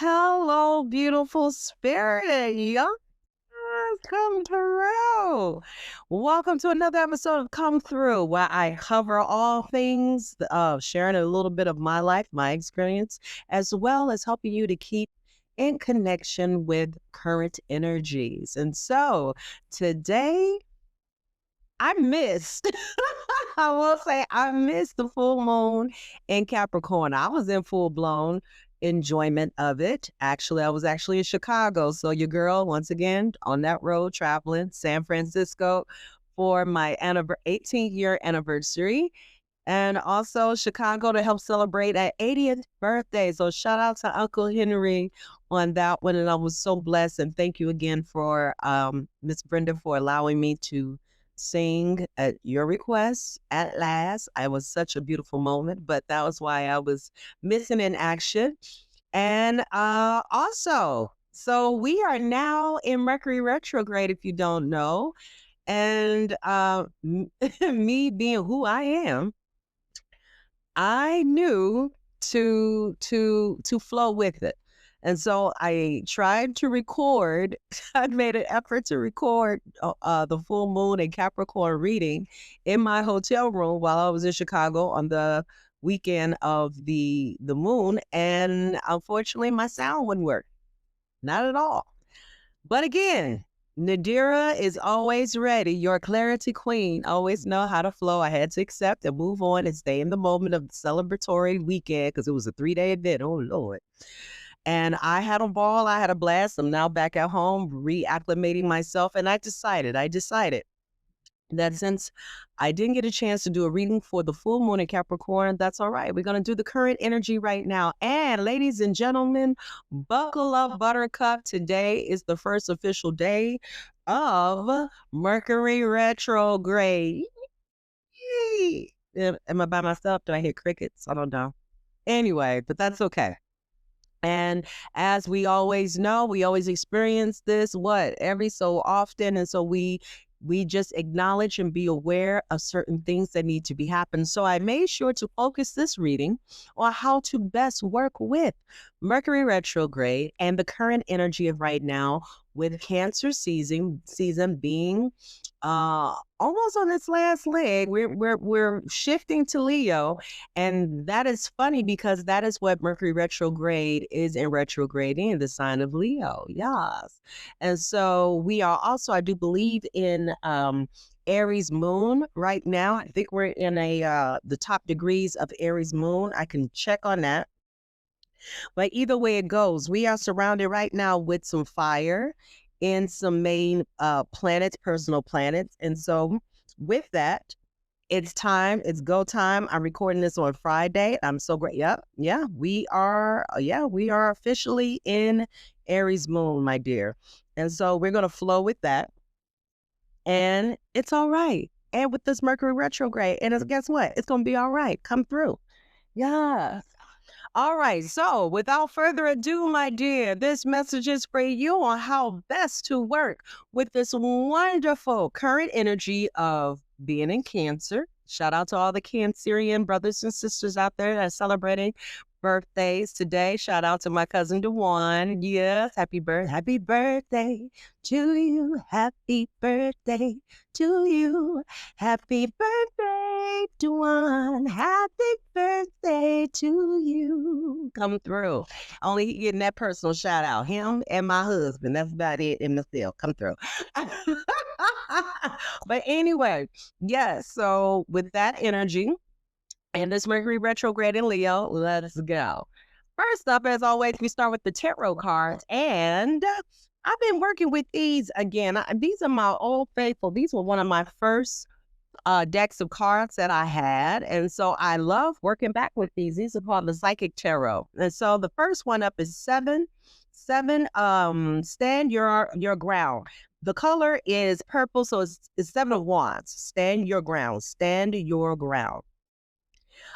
Hello, beautiful spirit. Yes, come through. Welcome to another episode of Come Through, where I cover all things, sharing a little bit of my life, my experience, as well as helping you to keep in connection with current energies. And so today I missed, I will say, I missed the full moon in Capricorn. I was in full blown enjoyment of it. Actually, I was actually in Chicago. So, your girl, once again, on that road traveling, San Francisco for my 18th year anniversary. And also Chicago to help celebrate an 80th birthday. So, shout out to Uncle Henry on that one. And I was so blessed. And thank you again for Miss Brenda for allowing me to sing at your request at last. I was such a beautiful moment, but that was why I was missing in action. And also, so we are now in Mercury retrograde, if you don't know. And me being who I am, I knew to flow with it. And so I tried to record, I made an effort to record the full moon and Capricorn reading in my hotel room while I was in Chicago on the weekend of the moon. And unfortunately, my sound wouldn't work. Not at all. But again, Nadira is always ready. Your clarity queen. Always know how to flow. I had to accept and move on and stay in the moment of the celebratory weekend because it was a 3-day event. Oh, Lord. And I had a ball. I had a blast. I'm now back at home, reacclimating myself. And I decided that since I didn't get a chance to do a reading for the full moon in Capricorn, that's all right. We're going to do the current energy right now. And ladies and gentlemen, buckle up, Buttercup. Today is the first official day of Mercury Retrograde. Yay. Am I by myself? Do I hear crickets? I don't know. Anyway, but that's okay. And as we always know, we always experience this, every so often. And so we just acknowledge and be aware of certain things that need to be happening. So I made sure to focus this reading on how to best work with Mercury retrograde and the current energy of right now, with Cancer season being almost on its last leg. We're shifting to Leo, and that is funny because that is what Mercury retrograde is in retrograding, the sign of Leo. Yes. And so we are also, I do believe, in Aries moon right now. I think we're in the top degrees of Aries moon. I can check on that. But either way it goes, we are surrounded right now with some fire in some main planets, personal planets. And so with that, it's time. It's go time. I'm recording this on Friday. I'm so great. Yep. Yeah, we are. We are officially in Aries moon, my dear. And so we're going to flow with that. And it's all right. And with this Mercury retrograde, and guess what? It's going to be all right. Come through. Yeah. All right. So without further ado, my dear, this message is for you on how best to work with this wonderful current energy of being in Cancer. Shout out to all the Cancerian brothers and sisters out there that are celebrating birthdays today. Shout out to my cousin Dewan. Yes, happy birthday to you. Happy birthday to you. Happy birthday, Dewan. Happy birthday to you. Come through. Only he getting that personal shout out. Him and my husband. That's about it. And myself. Come through. But anyway, yes. So with that energy, and this Mercury retrograde in Leo, let's go. First up, as always, we start with the tarot cards. And I've been working with these again. These are my old faithful. These were one of my first decks of cards that I had. And so I love working back with these. These are called the Psychic Tarot. And so the first one up is 7. Stand your ground. The color is purple, so it's 7 of Wands. Stand your ground. Stand your ground.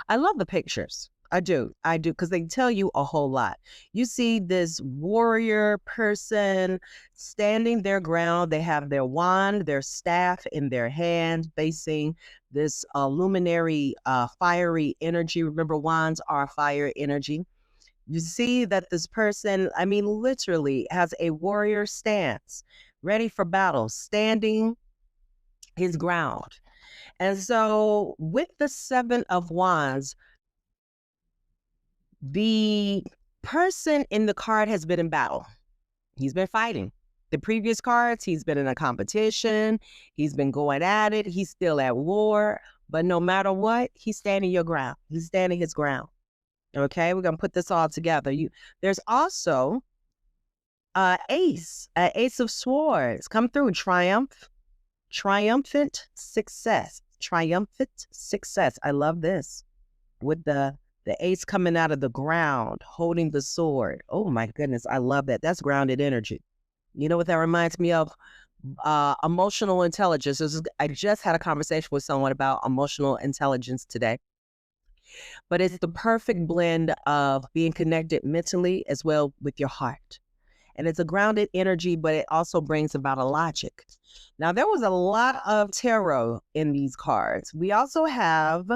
I love the pictures. I do, because they tell you a whole lot. You see this warrior person standing their ground. They have their wand, their staff in their hand, facing this luminary, fiery energy. Remember, wands are fire energy. You see that this person, I mean, literally has a warrior stance, ready for battle, standing his ground. And so, with the Seven of Wands, the person in the card has been in battle. He's been fighting. The previous cards, he's been in a competition. He's been going at it. He's still at war. But no matter what, he's standing your ground. He's standing his ground. Okay, we're gonna put this all together. There's also ace of swords, come through. Triumphant success. Triumphant success. I love this. With the ace coming out of the ground, holding the sword. Oh my goodness, I love that. That's grounded energy. You know what that reminds me of? Emotional intelligence. I just had a conversation with someone about emotional intelligence today. But it's the perfect blend of being connected mentally as well with your heart. And it's a grounded energy, but it also brings about a logic. Now, there was a lot of tarot in these cards. We also have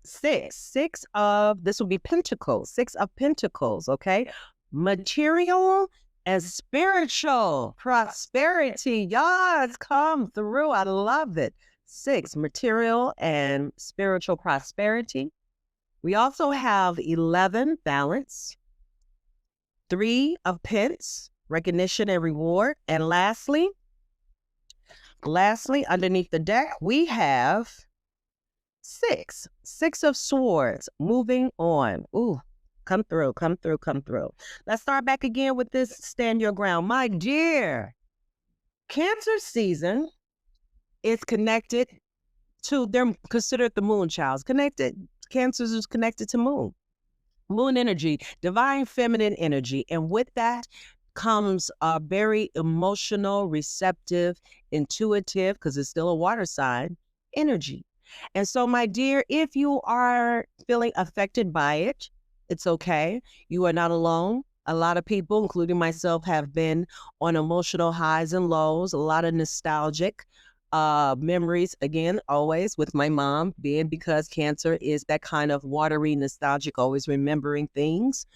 six of, this will be pentacles, 6 of Pentacles, okay? Material and spiritual prosperity. Yes, come through. I love it. 6, material and spiritual prosperity. We also have 11, balance. 3 of Pence, recognition and reward. And lastly, underneath the deck, we have 6 of Swords, moving on. Ooh, come through. Let's start back again with this stand your ground. My dear, Cancer season is connected to, they're considered the moon childs. Cancer is connected to moon energy, divine feminine energy. And with that comes a very emotional, receptive, intuitive, because it's still a water sign, energy. And so, my dear, if you are feeling affected by it, it's okay. You are not alone. A lot of people, including myself, have been on emotional highs and lows, a lot of nostalgic memories, again, always with my mom, being because Cancer is that kind of watery, nostalgic, always remembering things.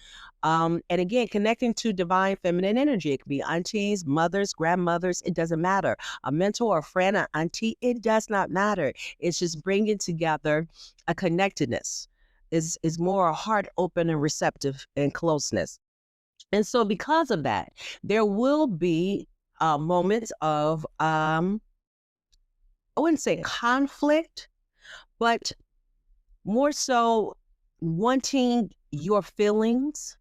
And again, connecting to divine feminine energy. It could be aunties, mothers, grandmothers, it doesn't matter. A mentor, a friend, an auntie, it does not matter. It's just bringing together a connectedness. Is more heart open and receptive and closeness. And so because of that, there will be moments of, I wouldn't say conflict, but more so wanting your feelings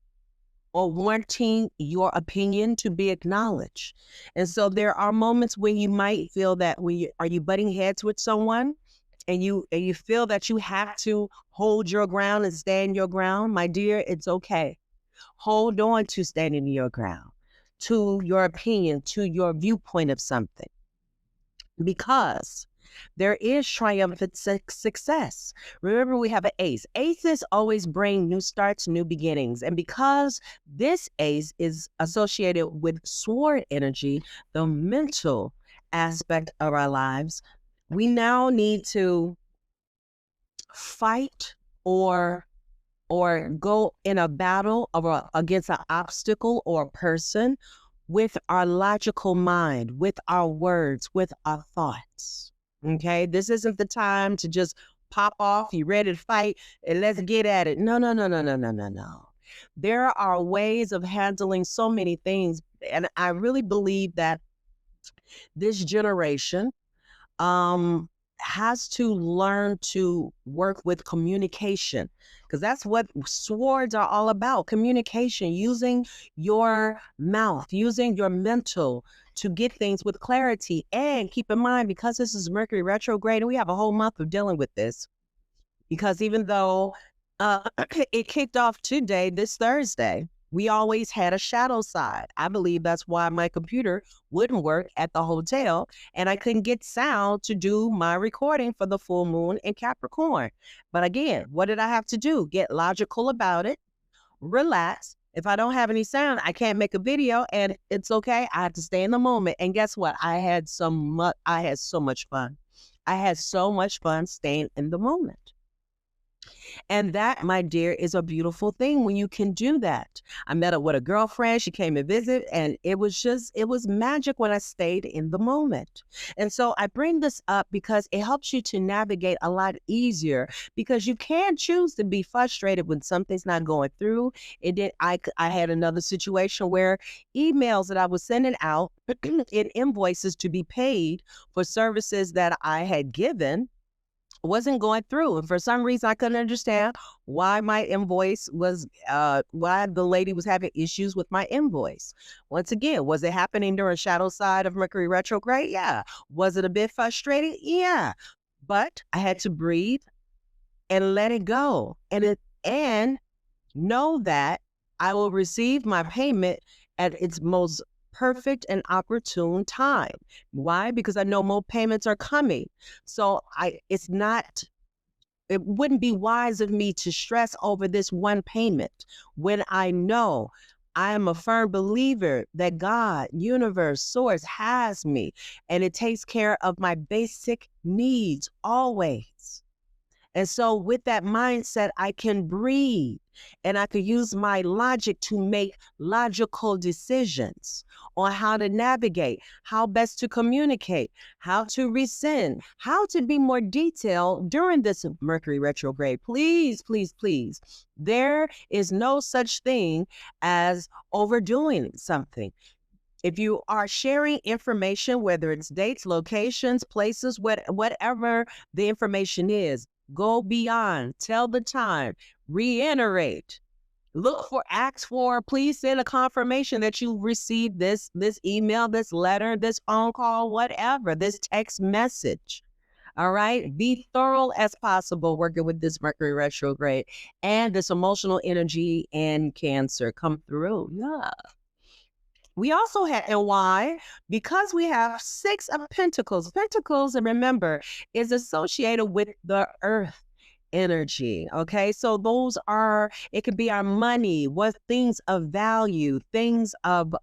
or wanting your opinion to be acknowledged. And so there are moments when you might feel that are you butting heads with someone and you feel that you have to hold your ground and stand your ground. My dear, it's okay. Hold on to standing your ground, to your opinion, to your viewpoint of something. Because there is triumphant success. Remember, we have an ace. Aces always bring new starts, new beginnings. And because this ace is associated with sword energy, the mental aspect of our lives, we now need to fight or go in a battle against an obstacle or a person with our logical mind, with our words, with our thoughts. Okay, this isn't the time to just pop off, you ready to fight, and let's get at it. No. There are ways of handling so many things. And I really believe that this generation has to learn to work with communication, because that's what swords are all about. Communication, using your mouth, using your mental to get things with clarity. And keep in mind, because this is Mercury retrograde, and we have a whole month of dealing with this, because even though it kicked off today, this Thursday, we always had a shadow side. I believe that's why my computer wouldn't work at the hotel and I couldn't get sound to do my recording for the full moon in Capricorn. But again, what did I have to do? Get logical about it, relax. If I don't have any sound, I can't make a video, and it's okay. I have to stay in the moment. And guess what? I had so much fun. I had so much fun staying in the moment. And that, my dear, is a beautiful thing when you can do that. I met up with a girlfriend. She came to visit, and it was magic when I stayed in the moment. And so I bring this up because it helps you to navigate a lot easier because you can choose to be frustrated when something's not going through. It did. I had another situation where emails that I was sending out in invoices to be paid for services that I had given wasn't going through. And for some reason, I couldn't understand why my invoice was, why the lady was having issues with my invoice. Once again, was it happening during shadow side of Mercury retrograde? Yeah. Was it a bit frustrating? Yeah. But I had to breathe and let it go. And know that I will receive my payment at its most perfect and opportune time. Why? Because I know more payments are coming. So it wouldn't be wise of me to stress over this one payment when I know I am a firm believer that God, universe, source has me, and it takes care of my basic needs always. And so with that mindset, I can breathe and I could use my logic to make logical decisions on how to navigate, how best to communicate, how to rescind, how to be more detailed during this Mercury retrograde. Please, please, please. There is no such thing as overdoing something. If you are sharing information, whether it's dates, locations, places, whatever the information is, go beyond, tell the time, reiterate, ask for, please send a confirmation that you received this email, this letter, this phone call, whatever, this text message. All right. Be thorough as possible working with this Mercury retrograde and this emotional energy and Cancer come through. Yeah. We also have, and why? Because we have Six of Pentacles. Pentacles, and remember, is associated with the earth energy. Okay. So it could be our money, what things of value, things of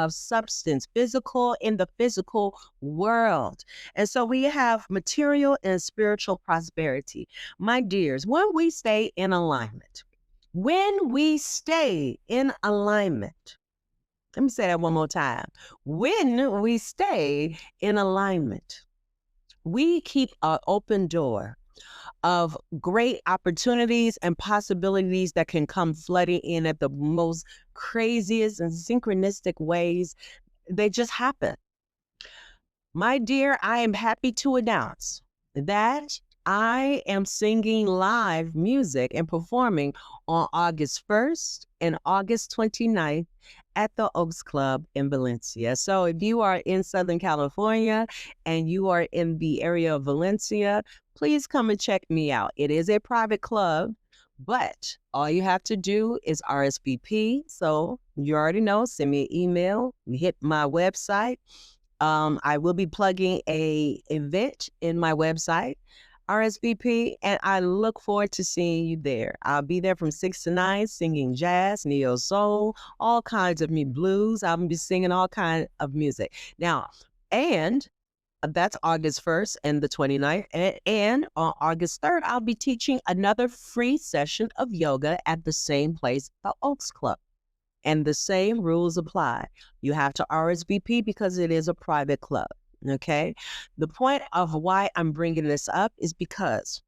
substance, physical in the physical world. And so we have material and spiritual prosperity. My dears, when we stay in alignment, let me say that one more time. When we stay in alignment, we keep an open door of great opportunities and possibilities that can come flooding in at the most craziest and synchronistic ways. They just happen. My dear, I am happy to announce that I am singing live music and performing on August 1st and August 29th at the Oaks Club in Valencia. So if you are in Southern California and you are in the area of Valencia, please come and check me out. It is a private club, but all you have to do is RSVP. So you already know, send me an email, hit my website. I will be plugging a event in my website, RSVP, and I look forward to seeing you there. I'll be there from 6 to 9 singing jazz, neo soul, all kinds of blues. I'll be singing all kinds of music. Now, and that's August 1st and the 29th. And on August 3rd, I'll be teaching another free session of yoga at the same place, the Oaks Club. And the same rules apply. You have to RSVP because it is a private club. Okay. The point of why I'm bringing this up is because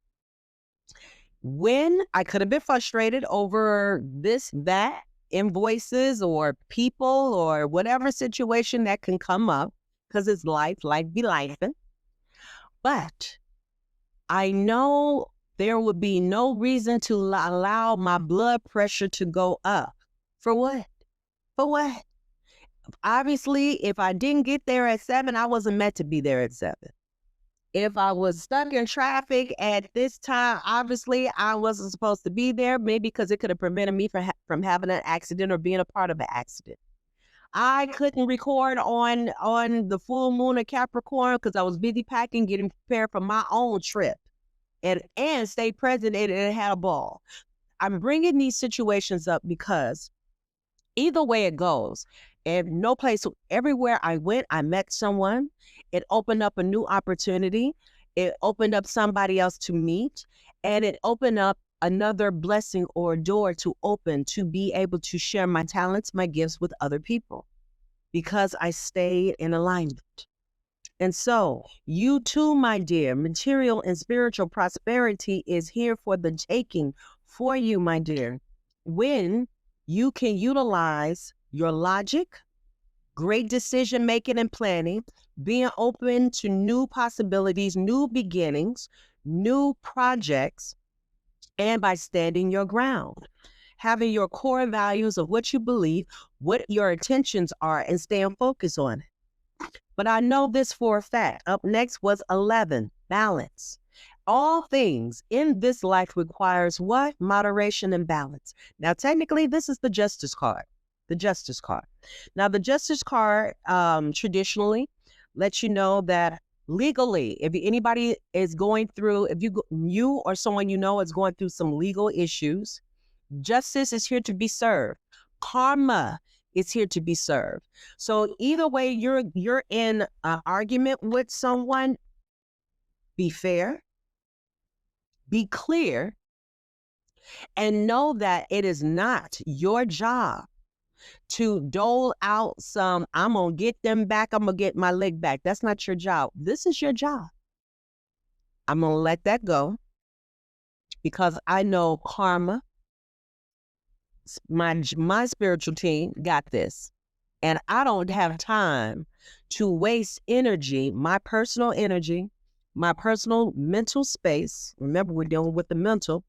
when I could have been frustrated over this, that, invoices or people or whatever situation that can come up, because it's life be life. But I know there would be no reason to allow my blood pressure to go up. For what? For what? Obviously, if I didn't get there at 7, I wasn't meant to be there at 7. If I was stuck in traffic at this time, obviously I wasn't supposed to be there, maybe because it could have prevented me from having an accident or being a part of an accident. I couldn't record on the full moon of Capricorn because I was busy packing, getting prepared for my own trip and stay present and had a ball. I'm bringing these situations up because either way it goes, and no place, everywhere I went, I met someone. It opened up a new opportunity. It opened up somebody else to meet, and it opened up another blessing or door to open to be able to share my talents, my gifts with other people because I stayed in alignment. And so, you too, my dear, material and spiritual prosperity is here for the taking for you, my dear, when you can utilize your logic, great decision making and planning, being open to new possibilities, new beginnings, new projects, and by standing your ground, having your core values of what you believe, what your intentions are, and staying focused on it. But I know this for a fact. Up next was 11, balance. All things in this life requires what? Moderation and balance. Now, technically, this is the Justice card. The Justice card. Now, the Justice card traditionally lets you know that legally, if anybody is going through, if you or someone you know is going through some legal issues, justice is here to be served. Karma is here to be served. So either way you're in an argument with someone, be fair, be clear, and know that it is not your job to dole out some, I'm going to get them back, I'm going to get my leg back. That's not your job. This is your job. I'm going to let that go because I know karma, my spiritual team got this. And I don't have time to waste energy, my personal energy, my personal mental space. Remember, we're dealing with the mental,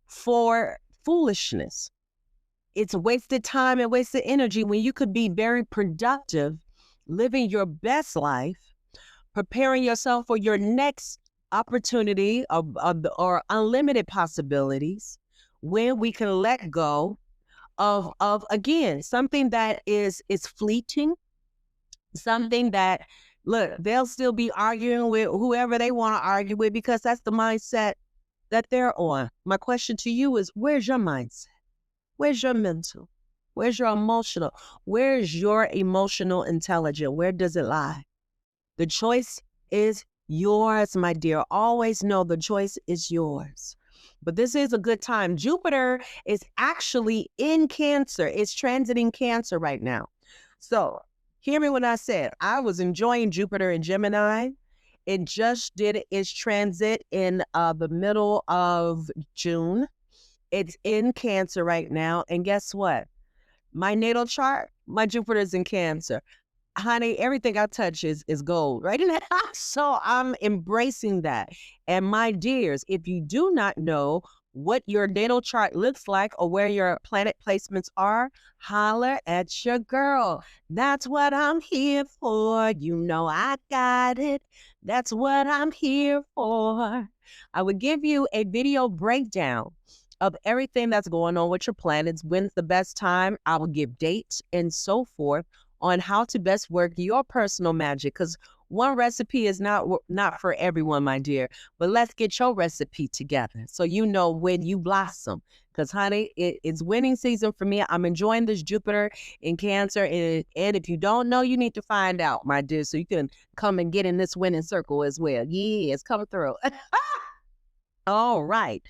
for foolishness. It's wasted time and wasted energy when you could be very productive, living your best life, preparing yourself for your next opportunity or unlimited possibilities, when we can let go of again, something that is fleeting, something that, look, they'll still be arguing with whoever they want to argue with because that's the mindset that they're on. My question to you is, where's your mindset? Where's your mental? Where's your emotional? Where's your emotional intelligence? Where does it lie? The choice is yours, my dear. Always know the choice is yours. But this is a good time. Jupiter is actually in Cancer. It's transiting Cancer right now. So hear me when I said I was enjoying Jupiter in Gemini. It just did its transit in the middle of June. It's in Cancer right now. And guess what? My natal chart, my Jupiter is in Cancer. Honey, everything I touch is gold, right? So I'm embracing that. And my dears, if you do not know what your natal chart looks like or where your planet placements are, holler at your girl. That's what I'm here for. You know I got it. That's what I'm here for. I would give you a video breakdown of everything that's going on with your planets. When's the best time? I will give dates and so forth on how to best work your personal magic, because one recipe is not for everyone, my dear. But let's get your recipe together so you know when you blossom. Because, honey, it's winning season for me. I'm enjoying this Jupiter in Cancer. And if you don't know, you need to find out, my dear, so you can come and get in this winning circle as well. Yeah, it's coming through. All right.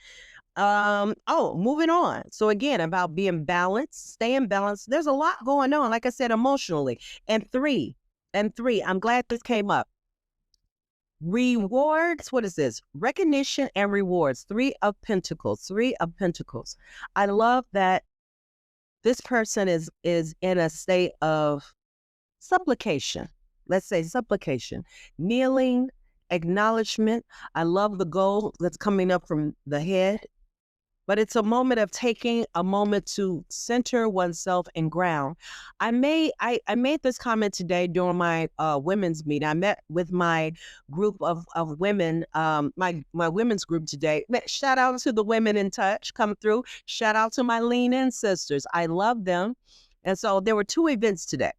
Moving on. So again, about being balanced, staying balanced. There's a lot going on, like I said, emotionally. And three, I'm glad this came up. Rewards, what is this? Recognition and rewards. 3 of Pentacles. I love that this person is in a state of supplication. Let's say supplication, kneeling, acknowledgement. I love the goal that's coming up from the head. But it's a moment of taking a moment to center oneself and ground. I made this comment today during my women's meeting. I met with my group of women, my women's group today. Shout out to the women in touch, come through. Shout out to my lean in sisters. I love them. And so there were 2 events today.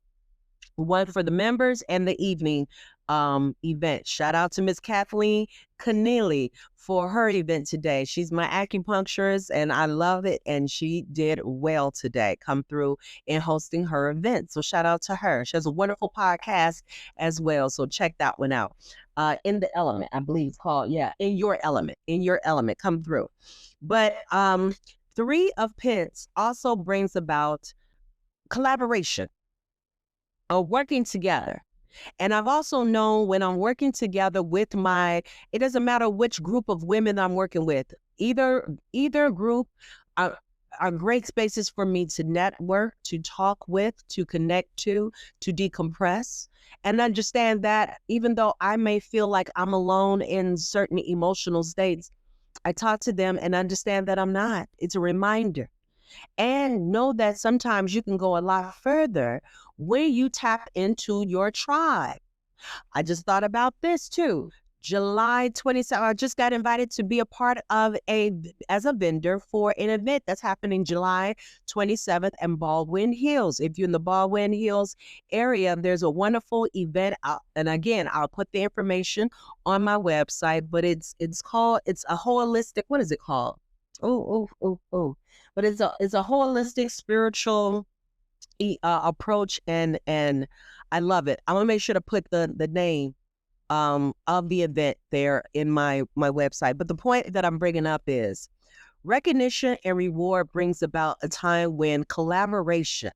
One for the members and the evening event. Shout out to Miss Kathleen Keneally for her event today. She's my acupuncturist and I love it. And she did well today, come through in hosting her event. So shout out to her. She has a wonderful podcast as well. So check that one out. In the Element, I believe it's called, yeah, In Your Element, come through. But Three of Pence also brings about collaboration or working together. And I've also known when I'm working together with it doesn't matter which group of women I'm working with, either group are great spaces for me to network, to talk with, to connect to decompress, and understand that even though I may feel like I'm alone in certain emotional states, I talk to them and understand that I'm not. It's a reminder. And know that sometimes you can go a lot further when you tap into your tribe. I just thought about this too. July 27th, I just got invited to be a part of as a vendor for an event that's happening July 27th in Baldwin Hills. If you're in the Baldwin Hills area, there's a wonderful event. And again, I'll put the information on my website, but it's a holistic, what is it called? But it's a holistic spiritual approach, and I love it. I'm gonna make sure to put the name of the event there in my website. But the point that I'm bringing up is recognition and reward brings about a time when collaboration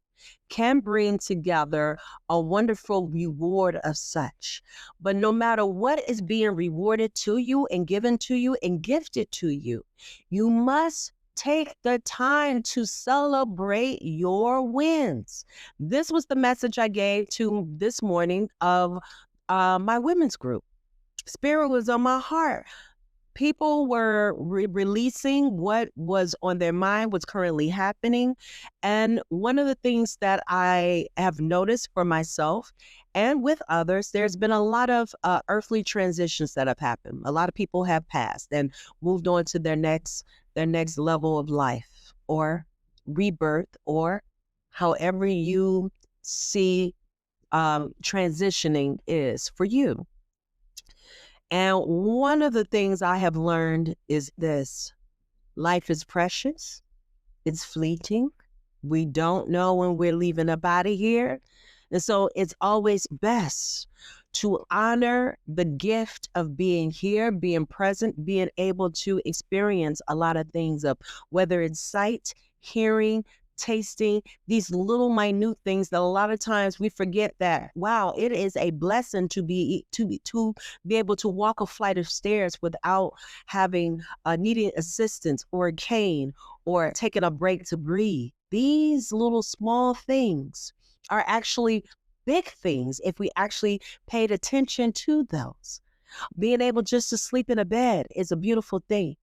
can bring together a wonderful reward of such. But no matter what is being rewarded to you and given to you and gifted to you, you must take the time to celebrate your wins. This was the message I gave to this morning of my women's group. Spirit was on my heart. People were releasing what was on their mind, what's currently happening. And one of the things that I have noticed for myself and with others, there's been a lot of earthly transitions that have happened. A lot of people have passed and moved on to their next level of life or rebirth, or however you see transitioning is for you. And one of the things I have learned is this: life is precious, it's fleeting. We don't know when we're leaving up out of here. And so it's always best to honor the gift of being here, being present, being able to experience a lot of things, of whether it's sight, hearing, tasting, these little minute things that a lot of times we forget that, wow, it is a blessing to be able to walk a flight of stairs without having needing assistance or a cane or taking a break to breathe. These little small things are actually big things if we actually paid attention to those. Being able just to sleep in a bed is a beautiful thing.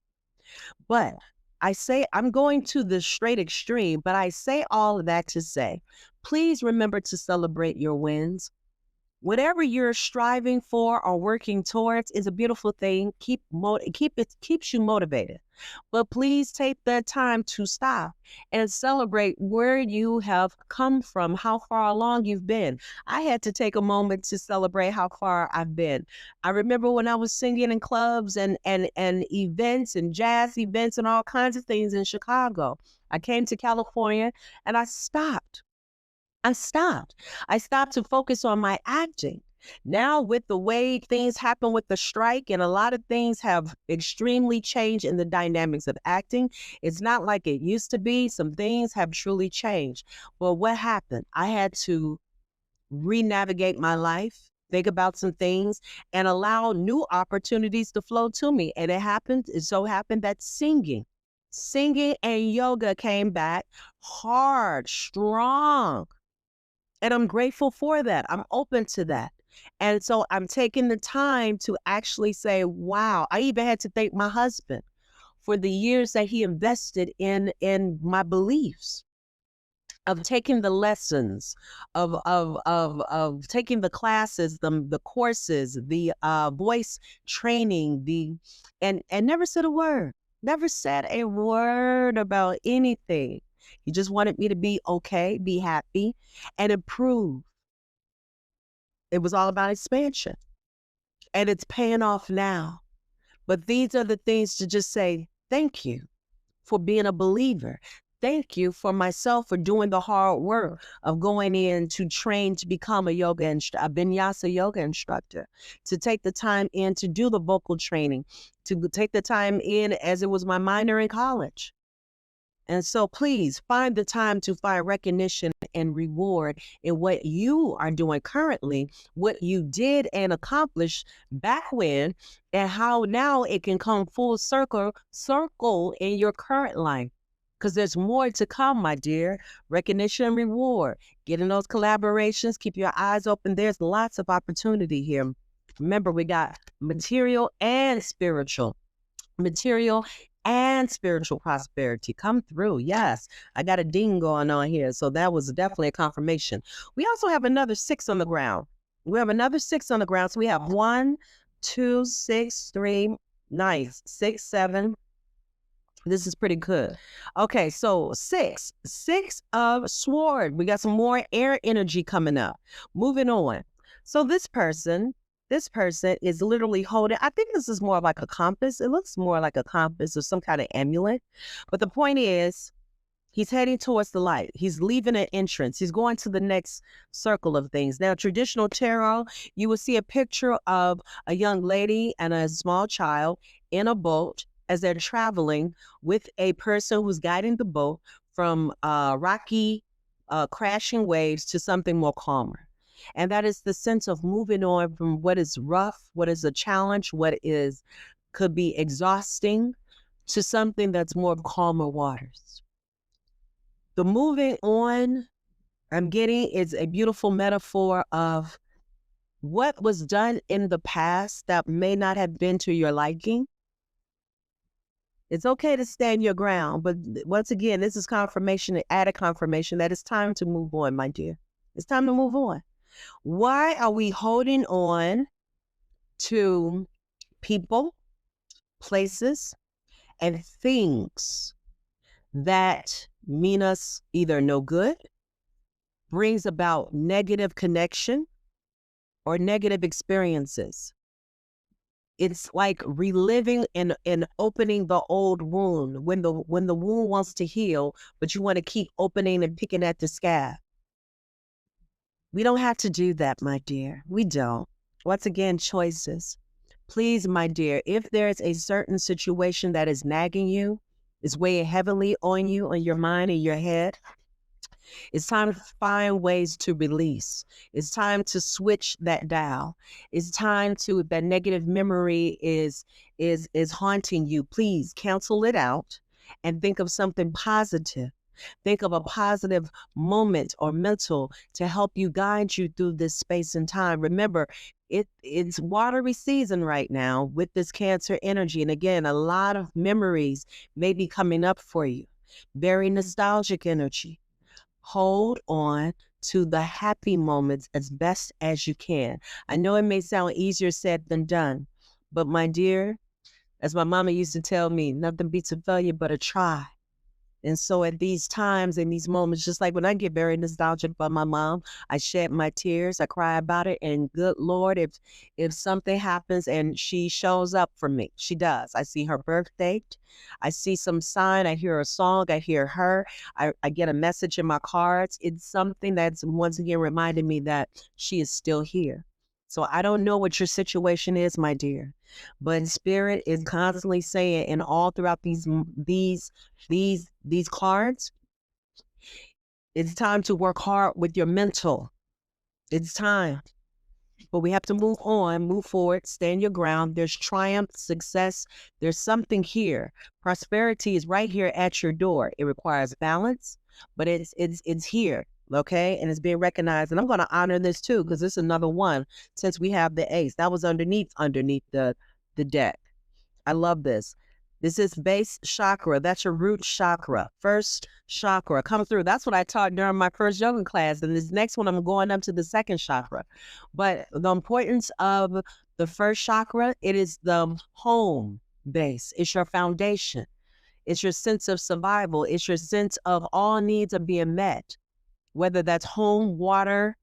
But I say, I'm going to the straight extreme, but I say all of that to say, please remember to celebrate your wins. Whatever you're striving for or working towards is a beautiful thing. Keeps you motivated. But please take the time to stop and celebrate where you have come from, how far along you've been. I had to take a moment to celebrate how far I've been. I remember when I was singing in clubs and events and jazz events and all kinds of things in Chicago. I came to California and I stopped. I stopped to focus on my acting. Now, with the way things happen with the strike, and a lot of things have extremely changed in the dynamics of acting, it's not like it used to be. Some things have truly changed. Well, what happened? I had to re-navigate my life, think about some things, and allow new opportunities to flow to me. And it so happened that singing and yoga came back hard, strong. And I'm grateful for that. I'm open to that. And so I'm taking the time to actually say, wow, I even had to thank my husband for the years that he invested in my beliefs, of taking the lessons, of taking the classes, the courses, the voice training, and never said a word, about anything. He just wanted me to be okay, be happy, and improve. It was all about expansion. and it's paying off now. But these are the things to just say, thank you for being a believer. Thank you for myself for doing the hard work of going in to train to become a a vinyasa yoga instructor, to take the time in to do the vocal training, to take the time in as it was my minor in college. And so please find the time to find recognition and reward in what you are doing currently, what you did and accomplished back when, and how now it can come full circle in your current life. Because there's more to come, my dear. Recognition and reward. Getting those collaborations, keep your eyes open. There's lots of opportunity here. Remember, we got material and spiritual. Material and spiritual prosperity come through. Yes, I got a ding going on here. So that was definitely a confirmation. We also have another 6 on the ground. We have another 6 on the ground. So we have 1, 2, 6, 3, nice, 6, 7. This is pretty good. Okay, so 6 of sword. We got some more air energy coming up. Moving on. So this person is literally holding, I think this is more like a compass. It looks more like a compass or some kind of amulet. But the point is, he's heading towards the light. He's leaving an entrance. He's going to the next circle of things. Now, traditional tarot, you will see a picture of a young lady and a small child in a boat as they're traveling with a person who's guiding the boat from rocky, crashing waves to something more calmer. And that is the sense of moving on from what is rough, what is a challenge, could be exhausting, to something that's more calmer waters. The moving on I'm getting is a beautiful metaphor of what was done in the past that may not have been to your liking. It's okay to stand your ground, but once again, this is confirmation, added confirmation that it's time to move on, my dear. It's time to move on. Why are we holding on to people, places, and things that mean us either no good, brings about negative connection, or negative experiences? It's like reliving and opening the old wound when the wound wants to heal, but you want to keep opening and picking at the scab. We don't have to do that, my dear. We don't. Once again, choices. Please, my dear, if there's a certain situation that is nagging you, is weighing heavily on you, on your mind and your head, it's time to find ways to release. It's time to switch that dial. It's time to, if that negative memory is haunting you, please cancel it out and think of something positive. Think of a positive moment or mental to help you guide you through this space and time. Remember, it's watery season right now with this Cancer energy. And again, a lot of memories may be coming up for you. Very nostalgic energy. Hold on to the happy moments as best as you can. I know it may sound easier said than done, but my dear, as my mama used to tell me, nothing beats a failure but a try. And so at these times and these moments, just like when I get very nostalgic about my mom, I shed my tears, I cry about it. And good Lord, if something happens and she shows up for me, she does. I see her birth date. I see some sign. I hear a song. I hear her. I get a message in my cards. It's something that's once again reminding me that she is still here. So I don't know what your situation is, my dear, but Spirit is constantly saying, and all throughout these cards, it's time to work hard with your mental. It's time. But we have to move on, move forward, stand your ground. There's triumph, success. There's something here. Prosperity is right here at your door. It requires balance, but it's here. Okay, and it's being recognized, and I'm going to honor this too because this is another one. Since we have the ace, that was underneath the deck. I love this. This is base chakra. That's your root chakra. First chakra. Come through. That's what I taught during my first yoga class. And this next one, I'm going up to the second chakra. But the importance of the first chakra, it is the home base. It's your foundation. It's your sense of survival. It's your sense of all needs are being met. Whether that's home, water,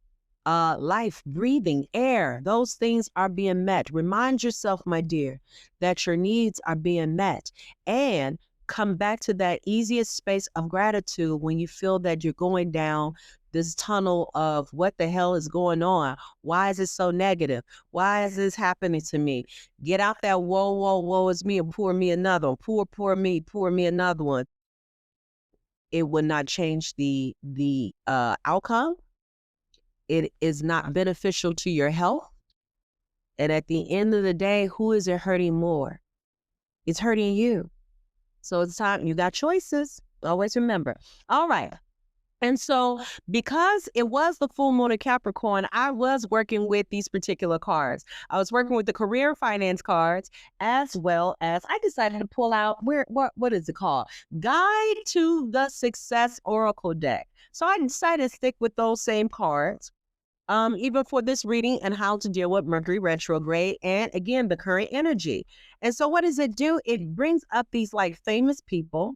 life, breathing, air, those things are being met. Remind yourself, my dear, that your needs are being met. And come back to that easiest space of gratitude when you feel that you're going down this tunnel of what the hell is going on? Why is it so negative? Why is this happening to me? Get out that woe is me and pour me another one. Pour me another one. It would not change the outcome. It is not beneficial to your health. And at the end of the day, who is it hurting more? It's hurting you. So it's time. You got choices. Always remember. All right. And so because it was the full moon of Capricorn, I was working with these particular cards. I was working with the career finance cards, as well as I decided to pull out what is it called? Guide to the Success Oracle deck. So I decided to stick with those same cards. Even for this reading and how to deal with Mercury retrograde and again the current energy. And so what does it do? It brings up these like famous people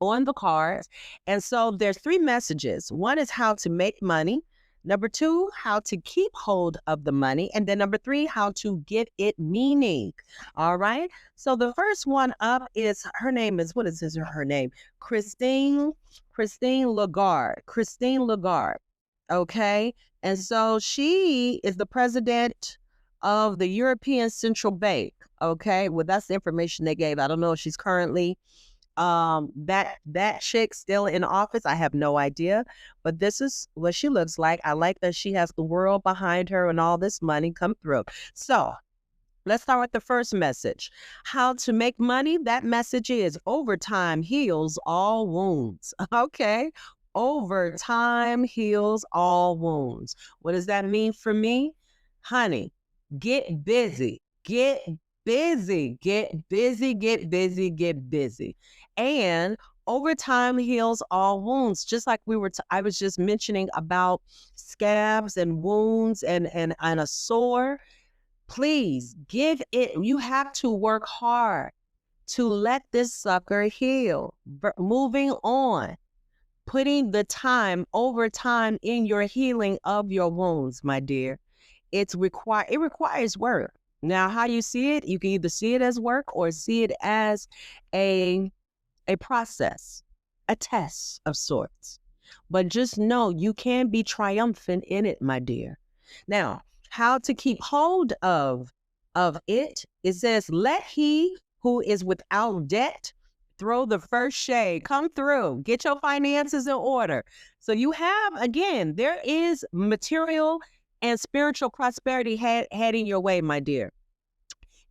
on the cards. And so there's 3 messages. One is how to make money. Number 2, how to keep hold of the money. And then number 3, how to give it meaning. All right. So the first one up is, her name is, what is her name? Christine Lagarde. Christine Lagarde. Okay. And so she is the president of the European Central Bank. Okay. Well, that's the information they gave. I don't know if she's currently that chick still in office. I have no idea, but this is what she looks like. I like that she has the world behind her and all this money come through. So let's start with the first message. How to make money. That message is overtime heals all wounds. Okay. Overtime heals all wounds. What does that mean for me? Honey, get busy. Get busy. Get busy. Get busy. Get busy. And overtime heals all wounds. Just like I was just mentioning about scabs and wounds and a sore. Please give it. You have to work hard to let this sucker heal. Moving on. Putting the time, overtime in your healing of your wounds, my dear. It requires work. Now, how you see it, you can either see it as work or see it as a process, a test of sorts. But just know you can be triumphant in it, my dear. Now, how to keep hold of it? It says, let he who is without debt throw the first shade. Come through. Get your finances in order. So you have, again, there is material and spiritual prosperity heading your way, my dear.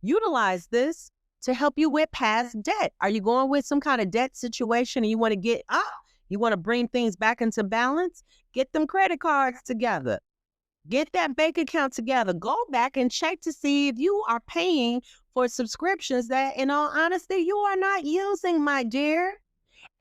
Utilize this to help you with past debt. Are you going with some kind of debt situation and you want to get up? You want to bring things back into balance? Get them credit cards together. Get that bank account together. Go back and check to see if you are paying for subscriptions that, in all honesty, you are not using, my dear.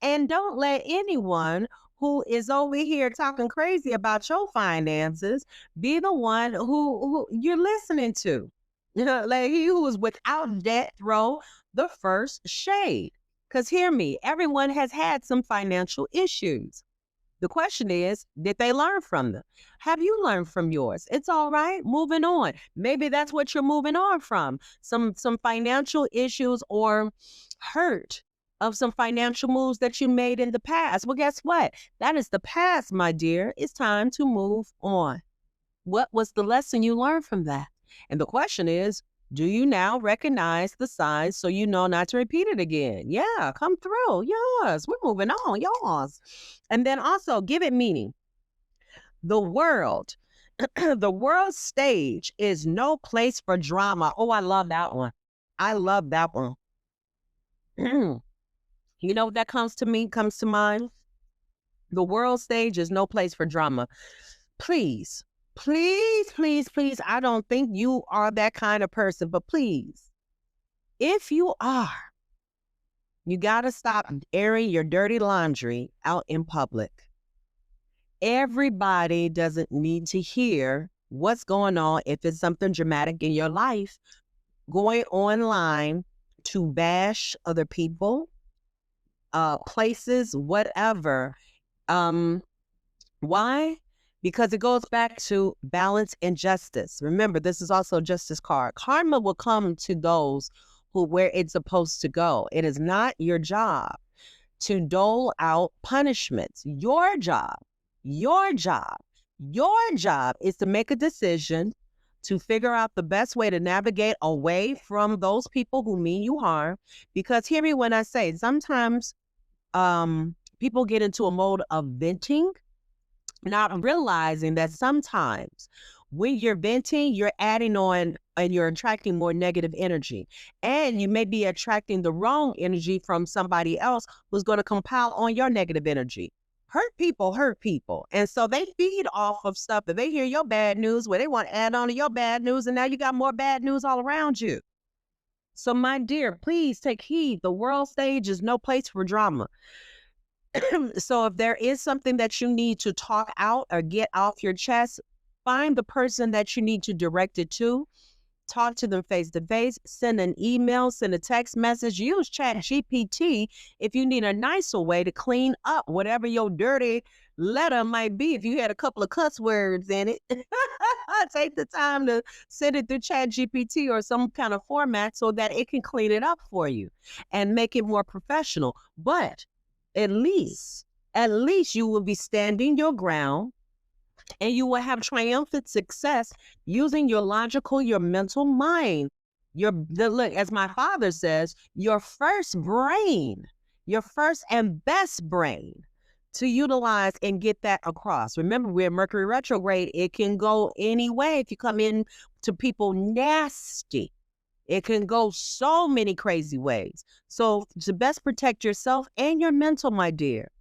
And don't let anyone who is over here talking crazy about your finances be the one who you're listening to. Like he who is without debt, throw the first shade. Because hear me, everyone has had some financial issues. The question is, did they learn from them? Have you learned from yours? It's all right. Moving on. Maybe that's what you're moving on from. Some financial issues or hurt of some financial moves that you made in the past. Well, guess what? That is the past, my dear. It's time to move on. What was the lesson you learned from that? And the question is, do you now recognize the signs so you know not to repeat it again? Yeah, come through. Yes, we're moving on. Yes. And then also give it meaning. The world, the world stage is no place for drama. Oh, I love that one. I love that one. You know what that comes to mind? The world stage is no place for drama. Please, please, please, please, I don't think you are that kind of person, but please, if you are, you got to stop airing your dirty laundry out in public. Everybody doesn't need to hear what's going on if it's something dramatic in your life, going online to bash other people, places, whatever. Why? because it goes back to balance and justice. Remember, this is also a justice card. Karma will come to those who where it's supposed to go. It is not your job to dole out punishments. Your job, your job is to make a decision to figure out the best way to navigate away from those people who mean you harm. Because hear me when I say sometimes people get into a mode of venting, not realizing that sometimes when you're venting, you're adding on and you're attracting more negative energy. And you may be attracting the wrong energy from somebody else who's going to compile on your negative energy. Hurt people. And so they feed off of stuff. If they hear your bad news, well, they want to add on to your bad news. And now you got more bad news all around you. So my dear, please take heed. The world stage is no place for drama. So if there is something that you need to talk out or get off your chest, find the person that you need to direct it to. Talk to them face to face, send an email, send a text message, use ChatGPT if you need a nicer way to clean up whatever your dirty letter might be. If you had a couple of cuss words in it, take the time to send it through ChatGPT or some kind of format so that it can clean it up for you and make it more professional. But at least you will be standing your ground and you will have triumphant success using your logical, your mental mind. Look, as my father says, your first and best brain to utilize and get that across. Remember, we're in Mercury Retrograde. It can go any way. If you come in to people nasty, it can go so many crazy ways. So to best protect yourself and your mental, my dear,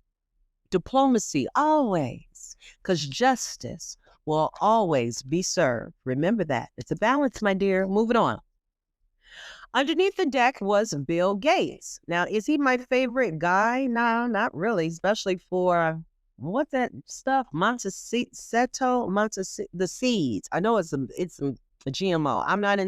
diplomacy always, because justice will always be served. Remember that. It's a balance, my dear. Moving on. Underneath the deck was Bill Gates. Now, is he my favorite guy? No, not really, especially for what's that stuff? The seeds. I know it's a GMO. I'm not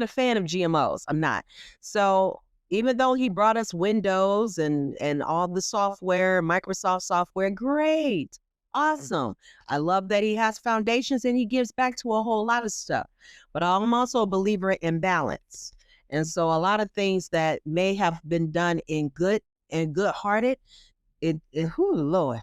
a fan of GMOs. I'm not. So even though he brought us Windows and all the software, Microsoft software, great, awesome. I love that he has foundations and he gives back to a whole lot of stuff. But I'm also a believer in balance. And so a lot of things that may have been done in good and good-hearted, Lord,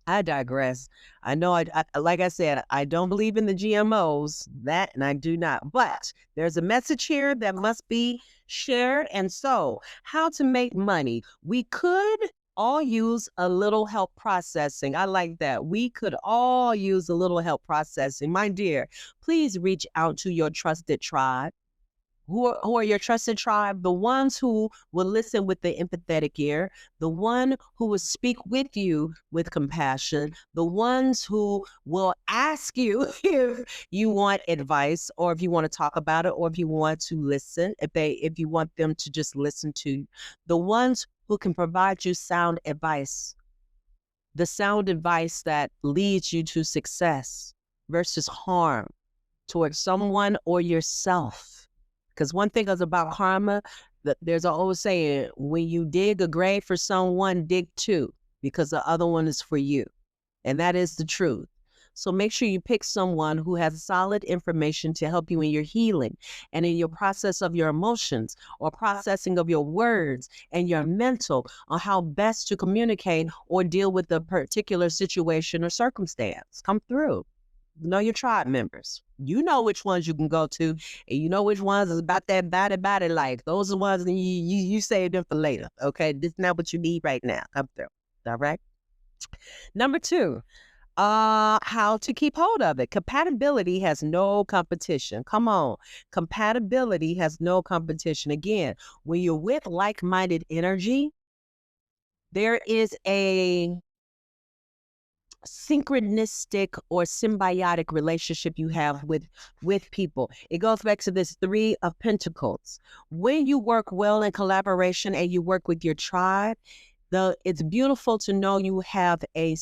I digress. I know, I like I said, I don't believe in the GMOs, and I do not. But there's a message here that must be shared. And so, how to make money. We could all use a little help processing. I like that. We could all use a little help processing. My dear, please reach out to your trusted tribe. Who are your trusted tribe? The ones who will listen with the empathetic ear, the one who will speak with you with compassion, the ones who will ask you if you want advice or if you want to talk about it or if you want to listen, if you want them to just listen to you, the ones who can provide you sound advice, the sound advice that leads you to success versus harm towards someone or yourself. Because one thing is about karma, there's an old saying, when you dig a grave for someone, dig two, because the other one is for you. And that is the truth. So make sure you pick someone who has solid information to help you in your healing and in your process of your emotions or processing of your words and your mental on how best to communicate or deal with a particular situation or circumstance. Come through. Know your tribe members. You know which ones you can go to, and you know which ones is about that body life. Those are the ones that you save them for later. Okay, this is not what you need right now. Come through. All right. Number 2, how to keep hold of it. Compatibility has no competition. Come on, compatibility has no competition. Again, when you're with like-minded energy, there is a synchronistic or symbiotic relationship you have with people. It goes back to this 3 of Pentacles. When you work well in collaboration and you work with your tribe, it's beautiful to know you have a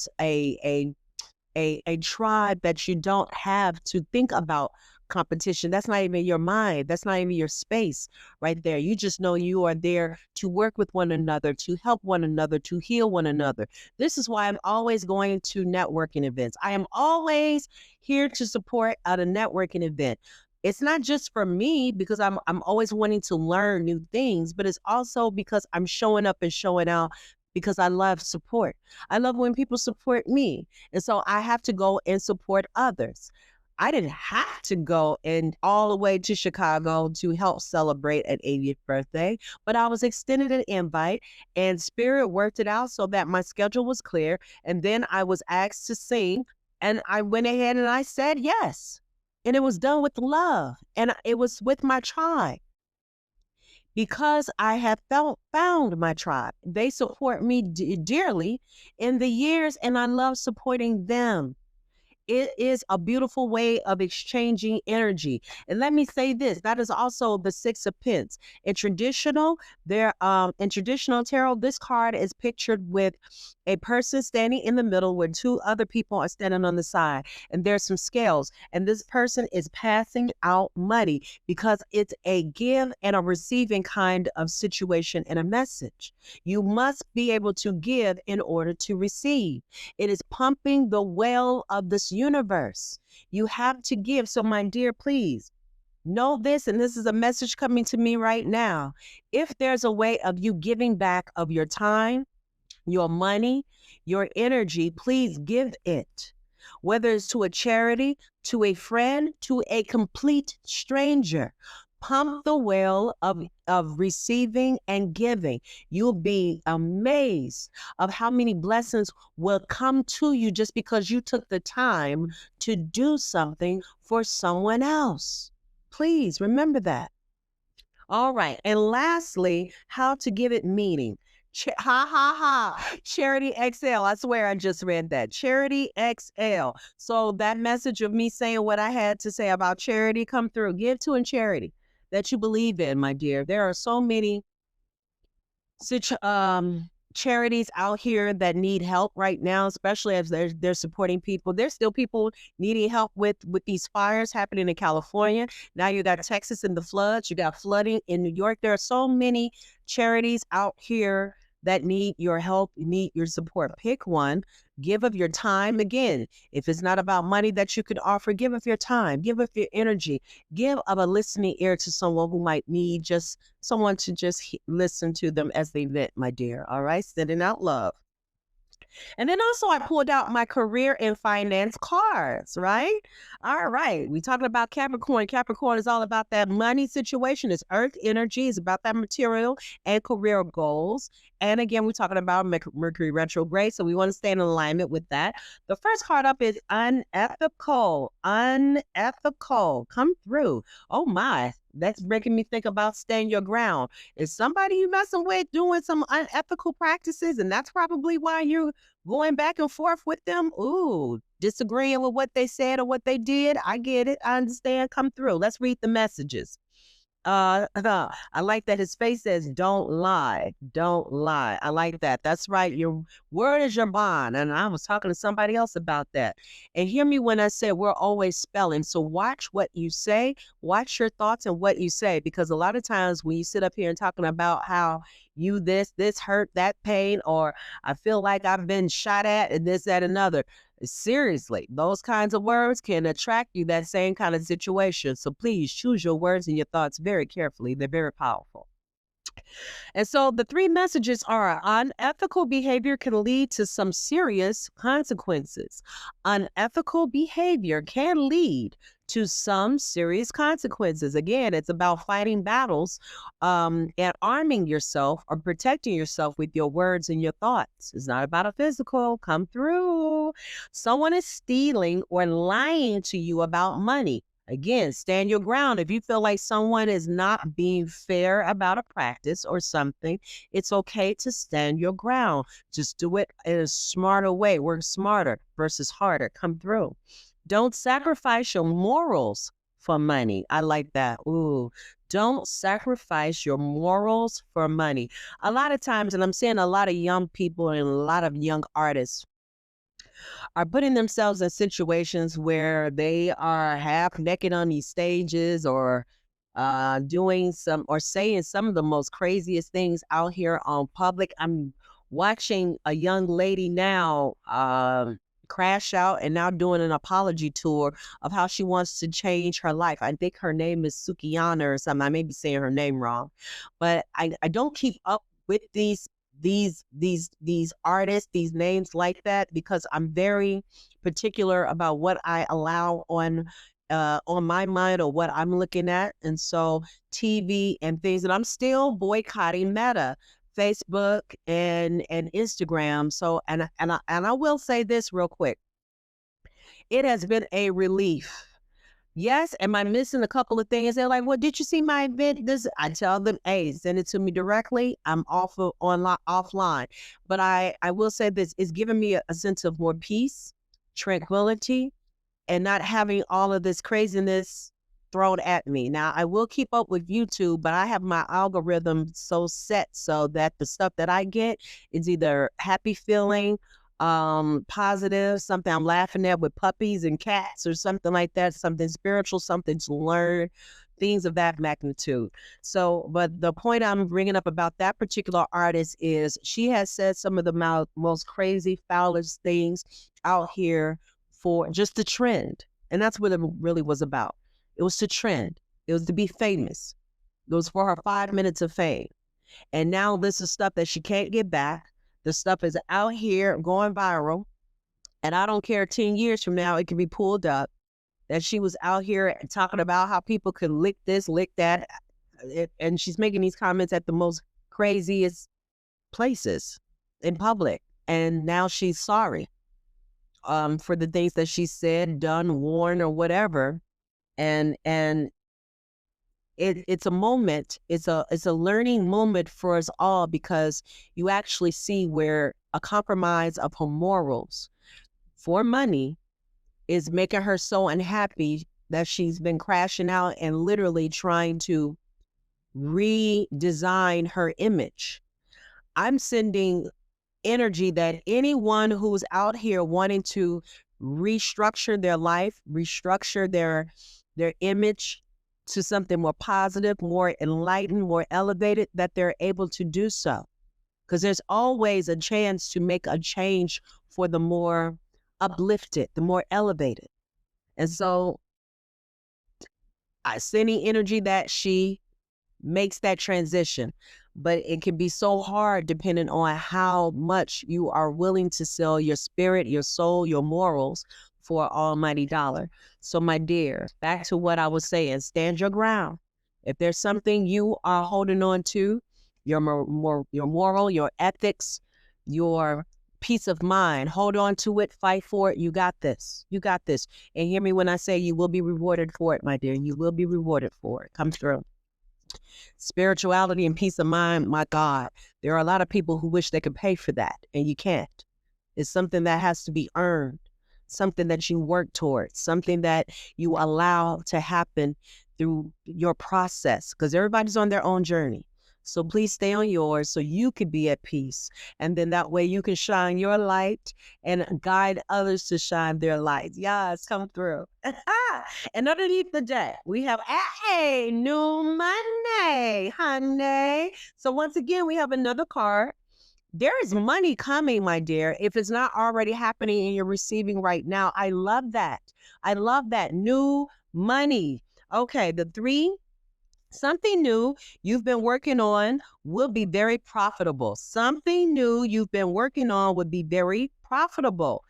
tribe that you don't have to think about competition. That's not even your mind. That's not even your space right there. You just know you are there to work with one another, to help one another, to heal one another. This is why I'm always going to networking events. I am always here to support at a networking event. It's not just for me because I'm always wanting to learn new things, but it's also because I'm showing up and showing out because I love support. I love when people support me. And so I have to go and support others. I didn't have to go and all the way to Chicago to help celebrate an 80th birthday, but I was extended an invite and Spirit worked it out so that my schedule was clear. And then I was asked to sing and I went ahead and I said yes. And it was done with love and it was with my tribe because I have found my tribe. They support me dearly in the years and I love supporting them. It is a beautiful way of exchanging energy. And let me say this, that is also the Six of Pence. In traditional, in traditional tarot, this card is pictured with a person standing in the middle where two other people are standing on the side. And there's some scales. And this person is passing out money because it's a give and a receiving kind of situation and a message. You must be able to give in order to receive. It is pumping the well of this universe. You have to give. So, my dear, please know this, and this is a message coming to me right now. If there's a way of you giving back of your time, your money, your energy, please give it. Whether it's to a charity, to a friend, to a complete stranger. Pump the well of receiving and giving. You'll be amazed of how many blessings will come to you just because you took the time to do something for someone else. Please remember that. All right. And lastly, how to give it meaning. Ha ha ha. Charity XL. I swear I just read that. Charity XL. So that message of me saying what I had to say about charity come through. Give to in charity that you believe in, my dear. There are so many charities out here that need help right now, especially as they're supporting people. There's still people needing help with these fires happening in California. Now you got Texas and the floods. You got flooding in New York. There are so many charities out here that need your help, need your support. Pick one. Give of your time. Again, if it's not about money that you could offer, give of your time, give of your energy, give of a listening ear to someone who might need just someone to just listen to them as they vent, my dear. All right, sending out love. And then also I pulled out my career and finance cards, right? All right. We talking about Capricorn. Capricorn is all about that money situation. It's earth energy. It's about that material and career goals. And again, we're talking about Mercury Retrograde. So we want to stay in alignment with that. The first card up is unethical. Unethical. Come through. Oh my. That's making me think about stand your ground. Is somebody you messing with doing some unethical practices? And that's probably why you're going back and forth with them. Ooh, disagreeing with what they said or what they did. I get it. I understand. Come through. Let's read the messages. I like that his face says, don't lie. Don't lie. I like that. That's right. Your word is your bond. And I was talking to somebody else about that. And hear me when I say we're always spelling. So watch what you say, watch your thoughts and what you say, because a lot of times when you sit up here and talking about how you this hurt, that pain, or I feel like I've been shot at and this, that, another. Seriously, those kinds of words can attract you that same kind of situation. So please choose your words and your thoughts very carefully. They're very powerful. And so the three messages are unethical behavior can lead to some serious consequences. Unethical behavior can lead to some serious consequences. Again, it's about fighting battles and arming yourself or protecting yourself with your words and your thoughts. It's not about a physical. Come through. Someone is stealing or lying to you about money. Again, stand your ground. If you feel like someone is not being fair about a practice or something, it's okay to stand your ground. Just do it in a smarter way. Work smarter versus harder. Come through. Don't sacrifice your morals for money. I like that. Ooh, don't sacrifice your morals for money. A lot of times, and I'm seeing a lot of young people and a lot of young artists are putting themselves in situations where they are half naked on these stages, or doing some or saying some of the most craziest things out here on public. I'm watching a young lady now crash out and now doing an apology tour of how she wants to change her life. I think her name is Sukiyana or something. I may be saying her name wrong, but I don't keep up with these artists, these names like that, because I'm very particular about what I allow on my mind or what I'm looking at. And so TV and things, and I'm still boycotting Meta, Facebook and Instagram. So and I will say this real quick. It has been a relief. Yes, am I missing a couple of things? They're like, "Well, did you see my event?" This I tell them, "Hey, send it to me directly. I'm offline." But I will say this: it's given me a sense of more peace, tranquility, and not having all of this craziness thrown at me. Now, I will keep up with YouTube, but I have my algorithm so set so that the stuff that I get is either happy feeling, positive, something I'm laughing at with puppies and cats or something like that, something spiritual, something to learn, things of that magnitude. So, but the point I'm bringing up about that particular artist is she has said some of the most crazy, foulest things out here for just the trend. And that's what it really was about. It was to trend. It was to be famous. It was for her 5 minutes of fame. And now this is stuff that she can't get back. The stuff is out here going viral. And I don't care, 10 years from now, it can be pulled up that she was out here talking about how people could lick this, lick that. And she's making these comments at the most craziest places in public. And now she's sorry for the things that she said, done, worn, or whatever. And it's a moment, it's a learning moment for us all, because you actually see where a compromise of her morals for money is making her so unhappy that she's been crashing out and literally trying to redesign her image. I'm sending energy that anyone who's out here wanting to restructure their life, restructure their image to something more positive, more enlightened, more elevated, that they're able to do so. Because there's always a chance to make a change for the more uplifted, the more elevated. And so I sending energy that she makes that transition. But it can be so hard depending on how much you are willing to sell your spirit, your soul, your morals for almighty dollar. So my dear, back to what I was saying, stand your ground. If there's something you are holding on to, your your moral, your ethics, your peace of mind, hold on to it, fight for it. You got this. You got this. And hear me when I say you will be rewarded for it, my dear. You will be rewarded for it. Come through. Spirituality and peace of mind, my God, there are a lot of people who wish they could pay for that, and you can't. It's something that has to be earned, something that you work towards, something that you allow to happen through your process, because everybody's on their own journey. So please stay on yours so you can be at peace. And then that way you can shine your light and guide others to shine their light. Yes, come through. And underneath the deck, we have a new money, honey. So once again, we have another card. There is money coming, my dear, if it's not already happening and you're receiving right now. I love that. I love that. New money. Okay, the 3, something new you've been working on will be very profitable. Something new you've been working on would be very profitable.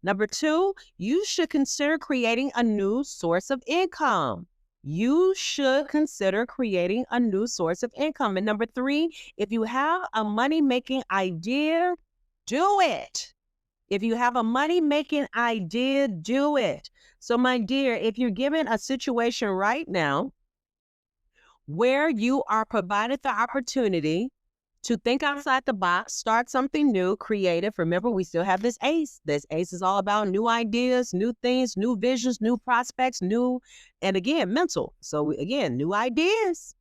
Number 2, you should consider creating a new source of income. You should consider creating a new source of income. And number 3, if you have a money-making idea, do it. If you have a money-making idea, do it. So my dear, if you're given a situation right now where you are provided the opportunity to think outside the box, start something new, creative. Remember, we still have this ace. This ace is all about new ideas, new things, new visions, new prospects, and again, mental. So again, new ideas.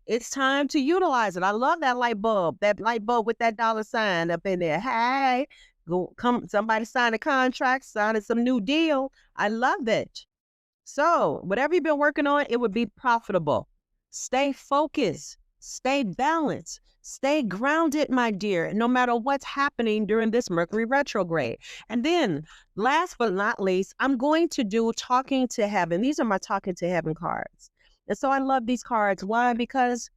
It's time to utilize it. I love that light bulb with that $sign up in there. Hey, Somebody sign a contract, signing some new deal. I love it. So, whatever you've been working on, it would be profitable. Stay focused, stay balanced, stay grounded, my dear, no matter what's happening during this Mercury retrograde. And then, last but not least, I'm going to do Talking to Heaven. These are my Talking to Heaven cards. And so I love these cards. Why? Because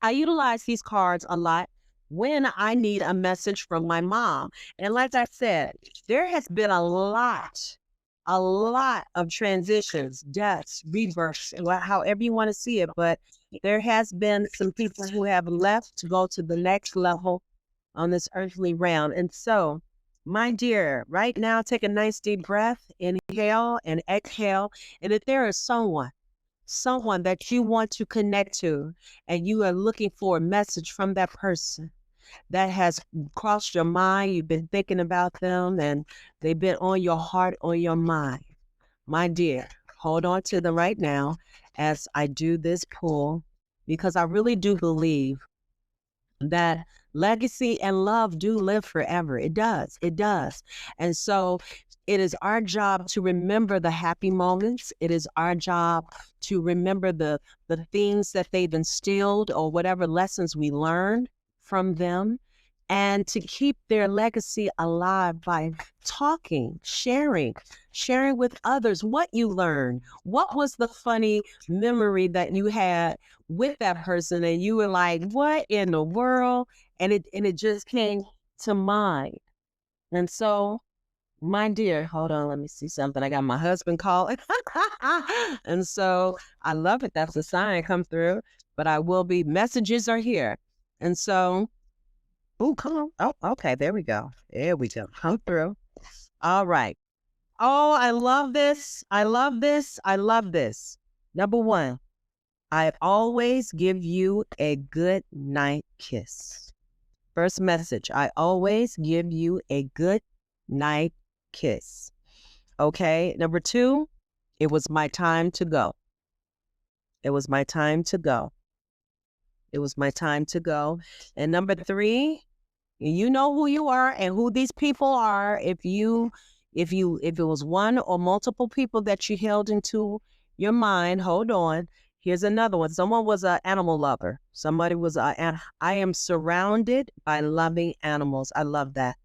I utilize these cards a lot when I need a message from my mom. And like I said, there has been a lot of transitions, deaths, rebirths, however you want to see it. But there has been some people who have left to go to the next level on this earthly realm. And so, my dear, right now, take a nice deep breath, inhale and exhale. And if there is someone that you want to connect to, and you are looking for a message from that person that has crossed your mind, you've been thinking about them, and they've been on your heart, on your mind, my dear, hold on to them right now as I do this pull, because I really do believe that legacy and love do live forever. It does. It does. And so it is our job to remember the happy moments. It is our job to remember the things that they've instilled, or whatever lessons we learned from them, and to keep their legacy alive by talking, sharing with others what you learned. What was the funny memory that you had with that person, and you were like, what in the world? And it just came to mind. And so, my dear, hold on, let me see something. I got my husband calling. And so I love it. That's a sign come through. But messages are here. And so, oh, come on. Oh, okay, there we go. There we go. Come through. All right. Oh, I love this. I love this. I love this. Number one, I always give you a good night kiss. First message, I always give you a good night kiss. Okay. Number two, it was my time to go. It was my time to go. It was my time to go. And number three, you know who you are and who these people are. If it was one or multiple people that you held into your mind, hold on. Here's another one. Someone was an animal lover. Somebody was I am surrounded by loving animals. I love that.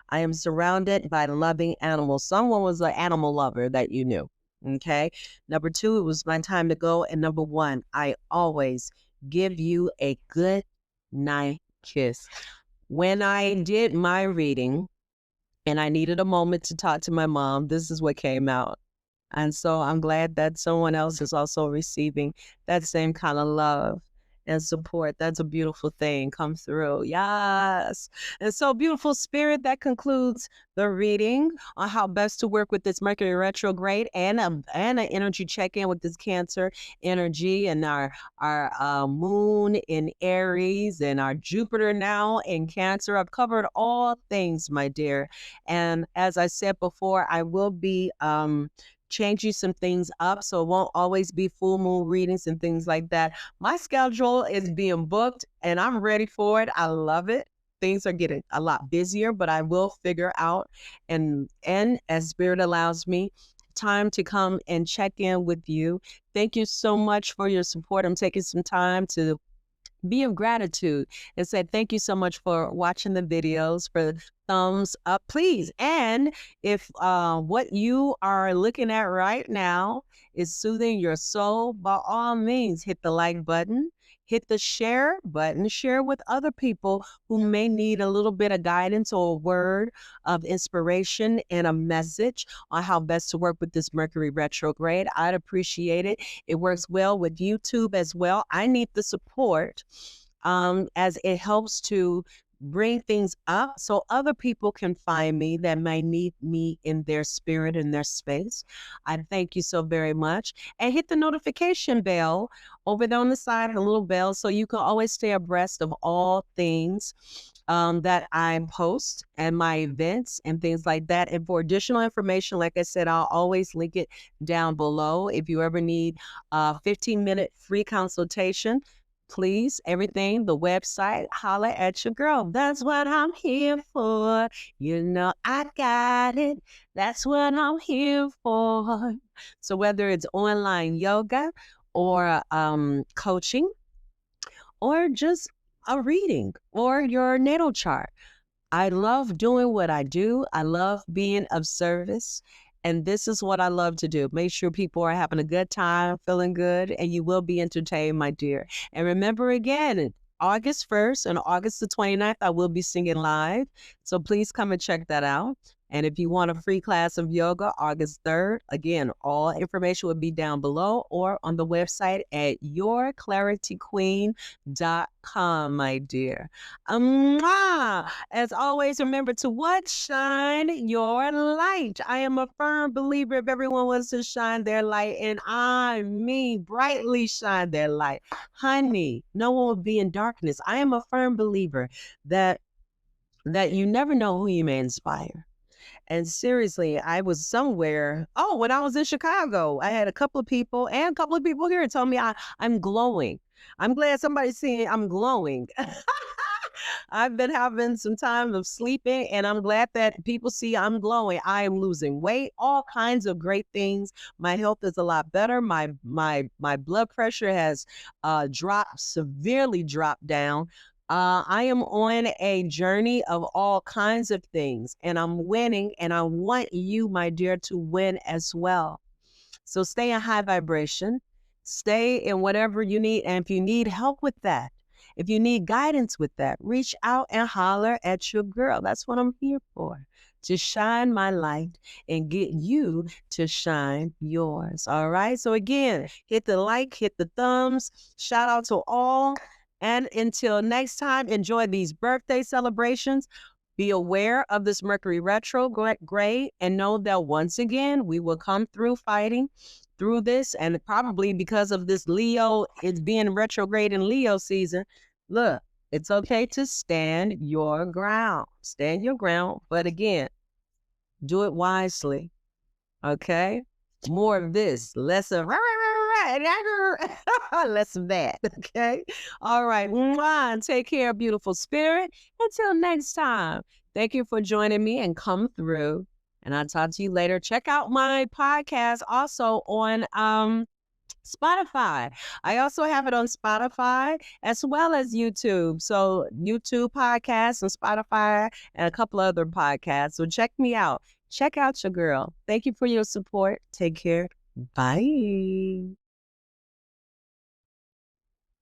I am surrounded by loving animals. Someone was an animal lover that you knew. Okay. Number two, it was my time to go. And number one, I always give you a good night kiss. When I did my reading and I needed a moment to talk to my mom, this is what came out. And so I'm glad that someone else is also receiving that same kind of love and support. That's a beautiful thing come through. Yes. And so, beautiful spirit, that concludes the reading on how best to work with this Mercury retrograde and an energy check-in with this Cancer energy, and our moon in Aries and our Jupiter now in Cancer. I've covered all things, my dear. And as I said before, I will be changing some things up, so it won't always be full moon readings and things like that. My schedule is being booked and I'm ready for it. I love it. Things are getting a lot busier, but I will figure out and as spirit allows me, time to come and check in with you. Thank you so much for your support. I'm taking some time to be of gratitude and say thank you so much for watching the videos, for thumbs up, please. And if what you are looking at right now is soothing your soul, by all means, hit the like button, hit the share button, share with other people who may need a little bit of guidance or a word of inspiration and a message on how best to work with this Mercury retrograde. I'd appreciate it. It works well with YouTube as well. I need the support as it helps to bring things up so other people can find me that might need me in their spirit, in their space. I thank you so very much. And hit the notification bell over there on the side, a little bell, so you can always stay abreast of all things that I post and my events and things like that. And for additional information, like I said, I'll always link it down below. If you ever need a 15-minute free consultation, please, everything, the website, holla at your girl. That's what I'm here for. You know I got it. That's what I'm here for. So whether it's online yoga or coaching or just a reading or your natal chart, I love doing what I do. I love being of service. And this is what I love to do. Make sure people are having a good time, feeling good, and you will be entertained, my dear. And remember again, August 1st and August the 29th, I will be singing live. So please come and check that out. And if you want a free class of yoga, August 3rd, again, all information will be down below or on the website at yourclarityqueen.com, my dear. As always, remember to what? Shine your light. I am a firm believer if everyone wants to shine their light, and I mean brightly shine their light. Honey, no one will be in darkness. I am a firm believer that you never know who you may inspire. And seriously, I was somewhere. Oh, when I was in Chicago, I had a couple of people and a couple of people here tell me I'm glowing. I'm glad somebody's seeing I'm glowing. I've been having some time of sleeping, and I'm glad that people see I'm glowing. I am losing weight, all kinds of great things. My health is a lot better. My blood pressure has severely dropped down. I am on a journey of all kinds of things, and I'm winning, and I want you, my dear, to win as well. So stay in high vibration, stay in whatever you need. And if you need help with that, if you need guidance with that, reach out and holler at your girl. That's what I'm here for, to shine my light and get you to shine yours. All right. So again, hit the like, hit the thumbs, shout out to all. And until next time, enjoy these birthday celebrations. Be aware of this Mercury retrograde and know that once again, we will come through fighting through this. And probably because of this Leo, it's being retrograde in Leo season. Look, it's okay to stand your ground. Stand your ground. But again, do it wisely. Okay? More of this, less of less of that. Okay? All right. Mwah. Take care, beautiful spirit. Until next time. Thank you for joining me and come through. And I'll talk to you later. Check out my podcast also on Spotify. I also have it on Spotify as well as YouTube. So YouTube podcasts and Spotify and a couple other podcasts. So check me out. Check out your girl. Thank you for your support. Take care. Bye.